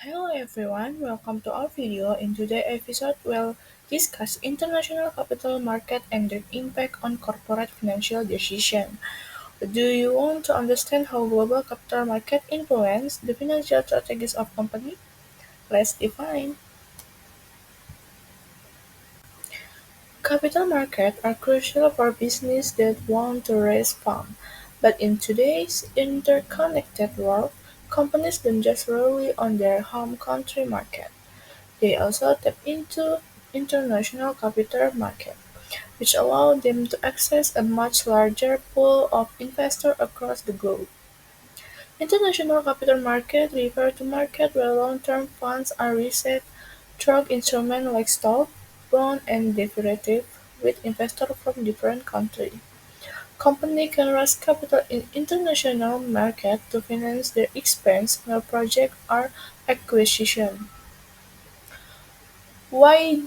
Hello everyone, welcome to our video. In today's episode, we'll discuss international capital market and their impact on corporate financial decision. Do you want to understand how global capital market influence the financial strategies of company? Let's define. Capital markets are crucial for business that want to raise funds, but in today's interconnected world, companies don't just rely on their home country market. They also tap into international capital markets, which allow them to access a much larger pool of investors across the globe. International capital markets refer to markets where long-term funds are raised through instruments like stock, bond, and derivatives with investors from different countries. Companies can raise capital in international markets to finance their expansion projects or acquisitions. Why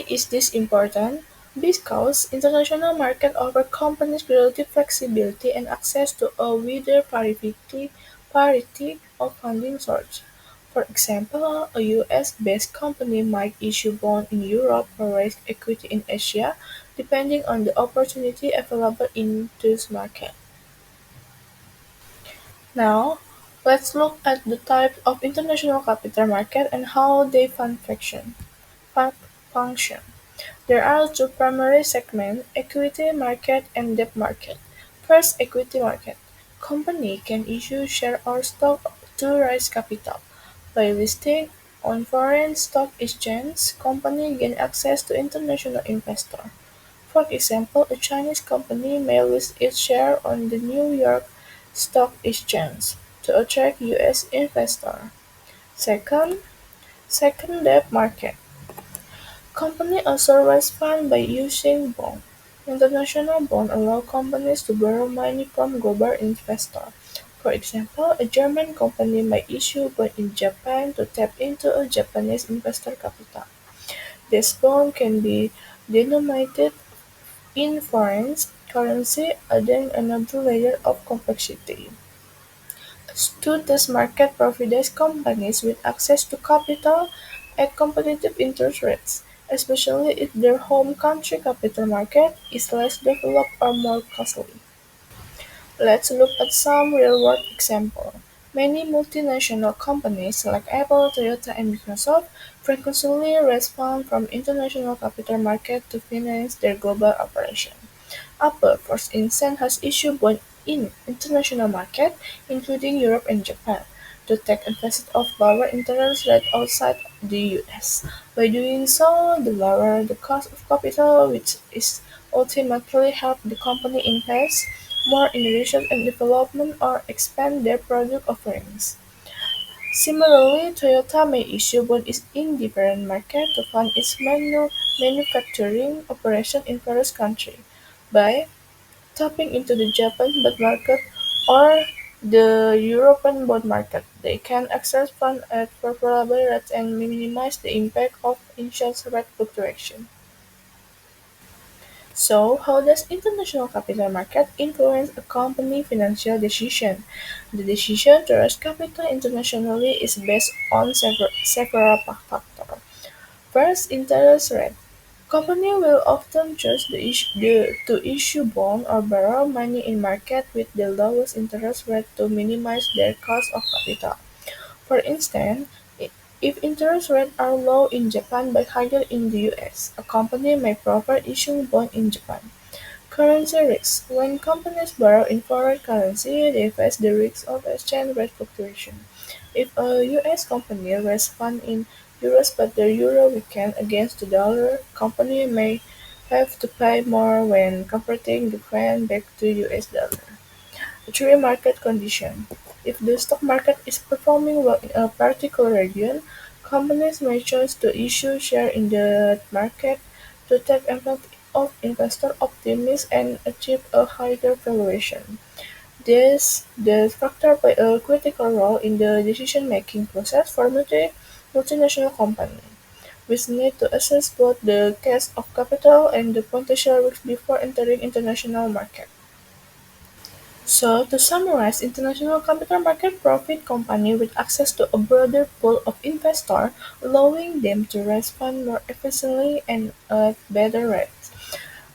is this important? Because international markets offer companies relative flexibility and access to a wider variety of funding sources. For example, a US-based company might issue bonds in Europe or raise equity in Asia, depending on the opportunity available in this market. Now, let's look at the types of international capital market and how they fun- function. There are two primary segments: equity market and debt market. First, equity market. Company can issue share or stock to raise capital. By listing on foreign stock exchange, company gain access to international investor. For example, a Chinese company may list its share on the New York Stock Exchange to attract US investor. Second, second debt market. Companies also raise funds by using bonds. International bonds allow companies to borrow money from global investors. For example, a German company might issue bonds in Japan to tap into a Japanese investor capital. This bond can be denominated in foreign currency, adding another layer of complexity. To this market provides companies with access to capital at competitive interest rates, especially if their home country capital market is less developed or more costly. Let's look at some real-world examples. Many multinational companies like Apple, Toyota, and Microsoft frequently raise funds from international capital markets to finance their global operations. Apple, for instance, has issued bonds in international markets, including Europe and Japan, to take advantage of lower interest rates outside the US. By doing so, they lower the cost of capital, which is ultimately help the company invest more in research and development or expand their product offerings. Similarly, Toyota may issue bonds in different markets to fund its manufacturing operation in various countries. By tapping into the Japan bond market or the European bond market, they can access funds at favorable rates and minimize the impact of interest rate fluctuation. So, how does international capital market influence a company financial decision? The decision to raise capital internationally is based on several factors. First, interest rate. Company will often choose to issue bond or borrow money in market with the lowest interest rate to minimize their cost of capital. For instance, if interest rates are low in Japan but higher in the US, a company may prefer issuing bond in Japan. Currency risk. When companies borrow in foreign currency, they face the risk of exchange rate fluctuation. If a US company raises funds in euros but the euro weakens against the dollar, company may have to pay more when converting the yuan back to US dollar. 3. Market condition. If the stock market is performing well in a particular region, companies may choose to issue shares in the market to take advantage of investor optimism and achieve a higher valuation. These factors play a critical role in the decision-making process for multinational companies, which need to assess both the cost of capital and the potential risks before entering international market. So, to summarize, international capital market provide companies with access to a broader pool of investors, allowing them to respond more efficiently and at better rates.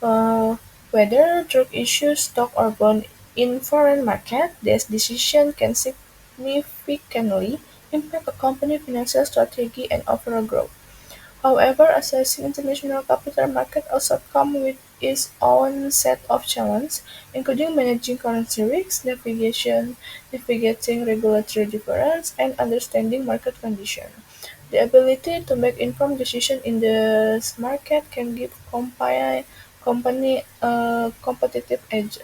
Uh, Whether through issues, stock, or bond in foreign market, this decision can significantly impact a company's financial strategy and overall growth. However, accessing international capital market also comes with its own set of challenges, including managing currency risks, navigating regulatory difference, and understanding market conditions. The ability to make informed decisions in this market can give company a competitive edge.